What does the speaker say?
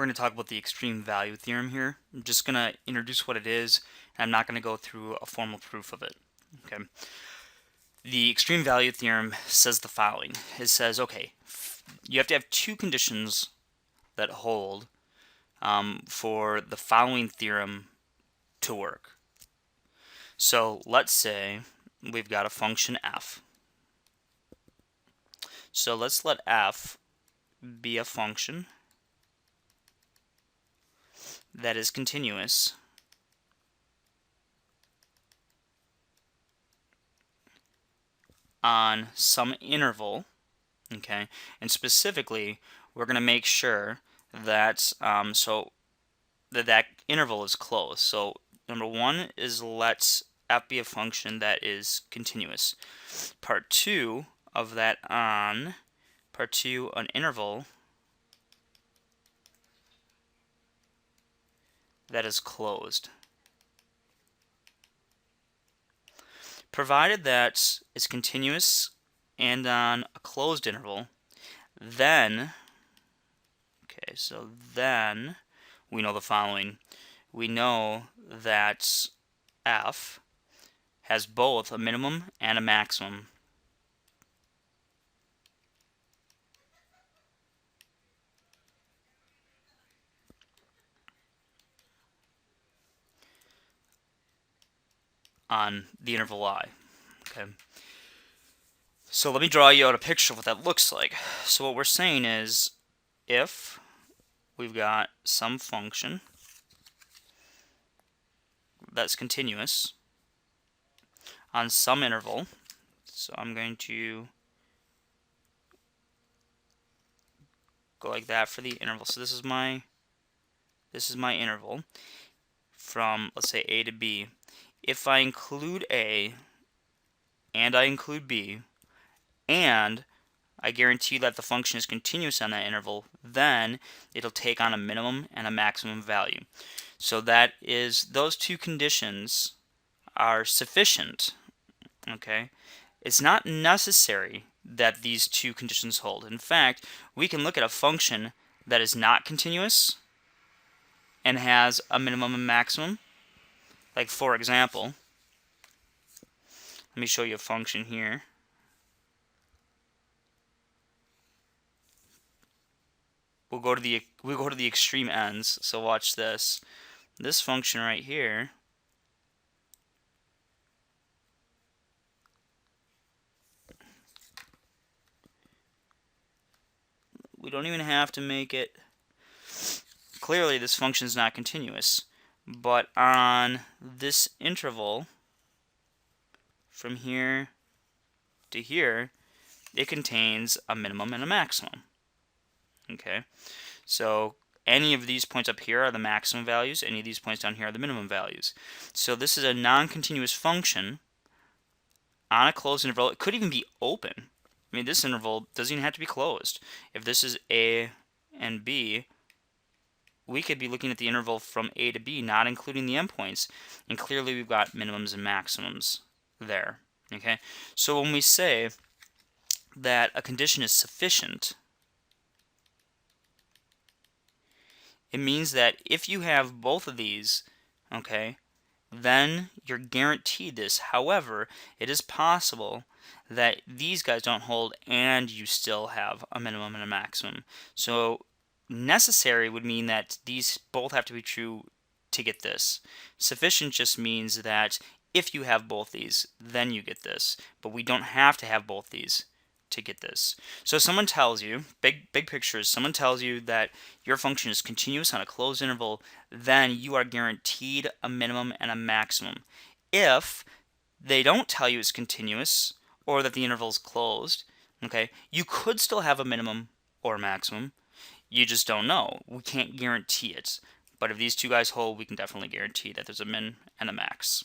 We're going to talk about the extreme value theorem here. I'm just going to introduce what it is, and I'm not going to go through a formal proof of it. Okay. The extreme value theorem says the following. It says, okay, you have to have two conditions that hold for the following theorem to work. So let's say we've got a function f. So let's let f be a function that is continuous on some interval, okay? And specifically, we're going to make sure that that interval is closed. So number one is let f be a function that is continuous. Part two of that an interval that is closed. Provided that it's continuous and on a closed interval, then, okay, so then we know the following. We know that f has both a minimum and a maximum. On the interval I. Okay. So let me draw you out a picture of what that looks like. So what we're saying is, if we've got some function that's continuous on some interval, so I'm going to go like that for the interval. So this is my interval from, let's say, a to b. If I include a and I include b, and I guarantee that the function is continuous on that interval, then it'll take on a minimum and a maximum value. So that is, those two conditions are sufficient. Okay, it's not necessary that these two conditions hold. In fact, we can look at a function that is not continuous and has a minimum and maximum. Like, for example, let me show you a function here. We'll go to the extreme ends. So watch this. This function right here we don't even have to make it. Clearly this function is not continuous, but on this interval from here to here, it contains a minimum and a maximum. Okay, so any of these points up here are the maximum values, any of these points down here are the minimum values. So this is a non-continuous function on a closed interval. It could even be open. I mean, this interval doesn't even have to be closed. If this is a and b, we could be looking at the interval from a to b, not including the endpoints, and clearly we've got minimums and maximums there. Okay, so when we say that a condition is sufficient, it means that if you have both of these, okay, then you're guaranteed this. However, it is possible that these guys don't hold and you still have a minimum and a maximum. So necessary would mean that these both have to be true to get this. Sufficient just means that if you have both these, then you get this. But we don't have to have both these to get this. So someone tells you, big pictures, someone tells you that your function is continuous on a closed interval, then you are guaranteed a minimum and a maximum. If they don't tell you it's continuous or that the interval is closed, okay, you could still have a minimum or a maximum. You just don't know. We can't guarantee it. But if these two guys hold, we can definitely guarantee that there's a min and a max.